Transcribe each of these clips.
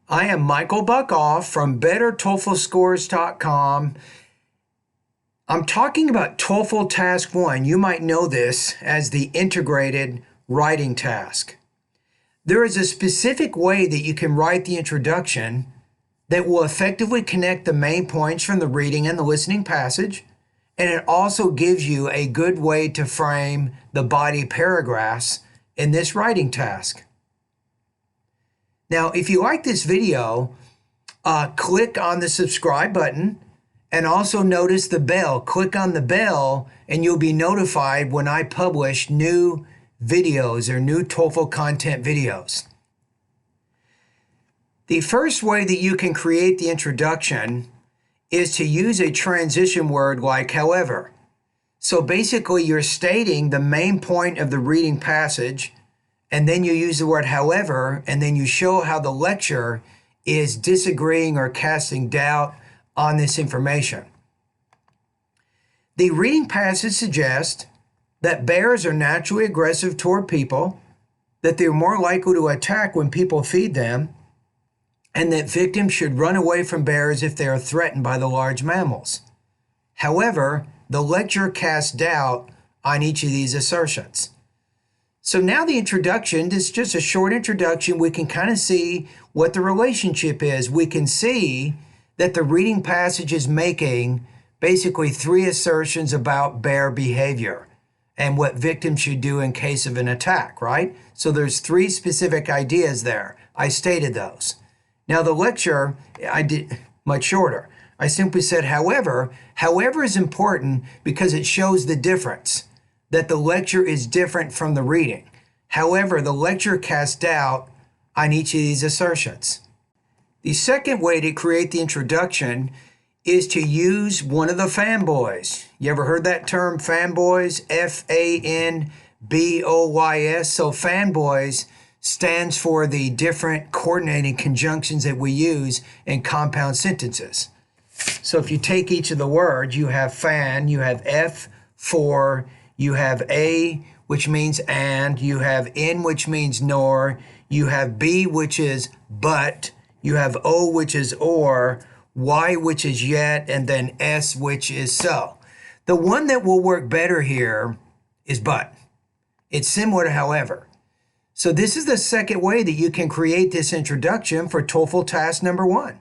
I am Michael Buckoff from BetterTOEFLScores.com. I'm talking about TOEFL Task 1. You might know this as the integrated writing task. There is a specific way that you can write the introduction that will effectively connect the main points from the reading and the listening passage, and it also gives you a good way to frame the body paragraphs in this writing task. Now, if you like this video, click on the subscribe button and also notice the bell. Click on the bell and you'll be notified when I publish new videos or new TOEFL content videos. The first way that you can create the introduction is to use a transition word like however. So basically you're stating the main point of the reading passage, and then you use the word however, and then you show how the lecturer is disagreeing or casting doubt on this information. The reading passage suggests that bears are naturally aggressive toward people, that they're more likely to attack when people feed them, and that victims should run away from bears if they are threatened by the large mammals. However, the lecturer casts doubt on each of these assertions. So now the introduction, this is just a short introduction. We can kind of see what the relationship is. We can see that the reading passage is making basically three assertions about bear behavior and what victims should do in case of an attack, right? So there's three specific ideas there. I stated those. Now the lecture, I did much shorter. I simply said, however is important because it shows the difference, that the lecture is different from the reading. However, the lecture casts doubt on each of these assertions. The second way to create the introduction is to use one of the fanboys. You ever heard that term, fanboys? F-A-N-B-O-Y-S. So fanboys stands for the different coordinating conjunctions that we use in compound sentences. So if you take each of the words, you have fan, you have F for, you have A, which means and, you have in, which means nor, you have B, which is but, you have O, which is or, Y, which is yet, and then S, which is so. The one that will work better here is but. It's similar to however. So this is the second way that you can create this introduction for TOEFL task number 1.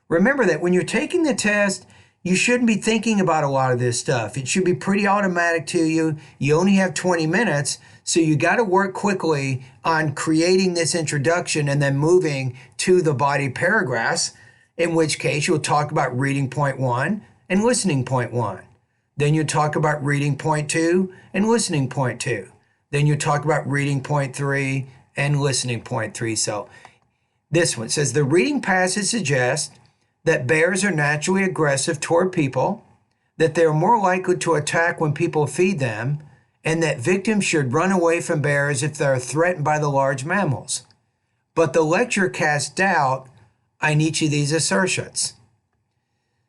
Remember that when you're taking the test, you shouldn't be thinking about a lot of this stuff. It should be pretty automatic to you. You only have 20 minutes, so you got to work quickly on creating this introduction and then moving to the body paragraphs, in which case you'll talk about reading point 1 and listening point 1. Then you'll talk about reading point 2 and listening point 2. Then you talk about reading point 3 and listening point 3. So this one says, the reading passage suggests that bears are naturally aggressive toward people, that they are more likely to attack when people feed them, and that victims should run away from bears if they are threatened by the large mammals. But the lecturer casts doubt on each of these assertions.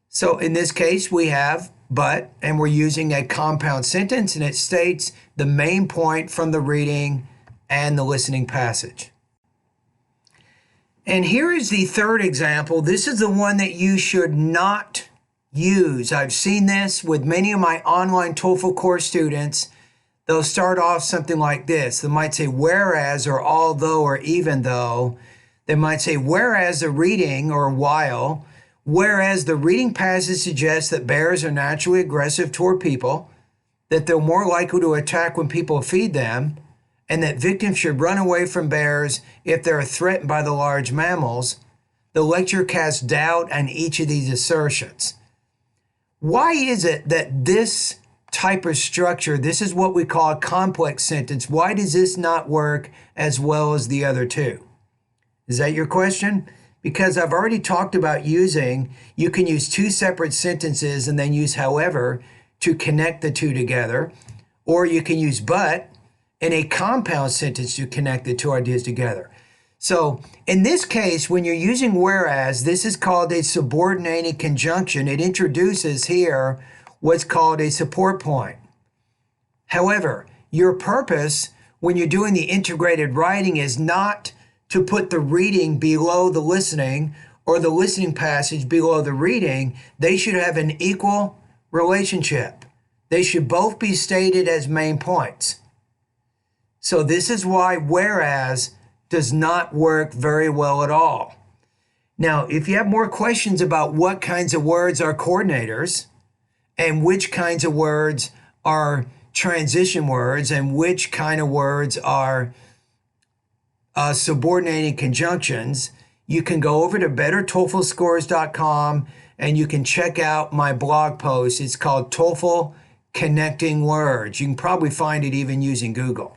So in this case, we have but, and we're using a compound sentence, and it states the main point from the reading and the listening passage. And here is the third example. This is the one that you should not use. I've seen this with many of my online TOEFL course students. They'll start off something like this. They might say whereas or although or even though. They might say whereas the reading or while. Whereas the reading passage suggests that bears are naturally aggressive toward people, that they're more likely to attack when people feed them, and that victims should run away from bears if they are threatened by the large mammals, the lecturer casts doubt on each of these assertions. Why is it that this type of structure, this is what we call a complex sentence, why does this not work as well as the other two? Is that your question? Because I've already talked about you can use two separate sentences and then use however to connect the two together, or you can use but in a compound sentence to connect the two ideas together. So in this case, when you're using whereas, this is called a subordinating conjunction. It introduces here what's called a support point. However, your purpose when you're doing the integrated writing is not to put the reading below the listening or the listening passage below the reading. They should have an equal relationship. They should both be stated as main points. So this is why whereas does not work very well at all. Now, if you have more questions about what kinds of words are coordinators and which kinds of words are transition words and which kind of words are subordinating conjunctions, you can go over to bettertoeflscores.com and you can check out my blog post. It's called TOEFL Connecting Words. You can probably find it even using Google.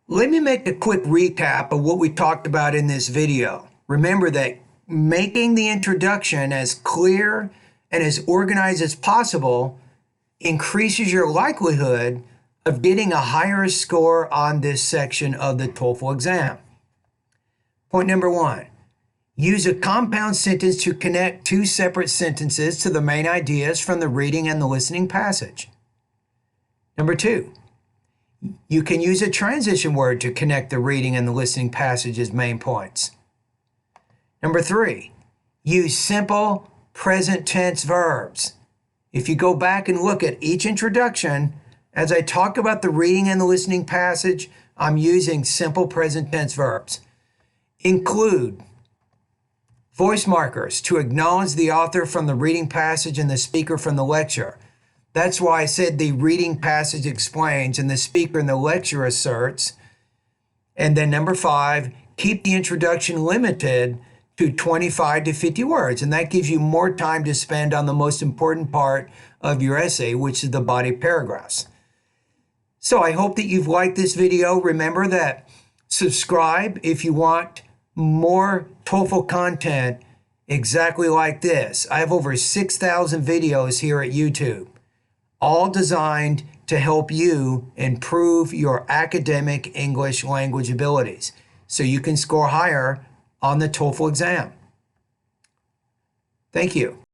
Let me make a quick recap of what we talked about in this video. Remember that making the introduction as clear and as organized as possible increases your likelihood of getting a higher score on this section of the TOEFL exam. Point number 1, use a compound sentence to connect two separate sentences to the main ideas from the reading and the listening passage. Number 2, you can use a transition word to connect the reading and the listening passage as main points. Number 3, use simple present tense verbs. If you go back and look at each introduction, as I talk about the reading and the listening passage, I'm using simple present tense verbs. Include voice markers to acknowledge the author from the reading passage and the speaker from the lecture. That's why I said the reading passage explains and the speaker in the lecture asserts. And then number 5, keep the introduction limited to 25 to 50 words. And that gives you more time to spend on the most important part of your essay, which is the body paragraphs. So I hope that you've liked this video. Remember that subscribe if you want more TOEFL content exactly like this. I have over 6,000 videos here at YouTube, all designed to help you improve your academic English language abilities so you can score higher on the TOEFL exam. Thank you.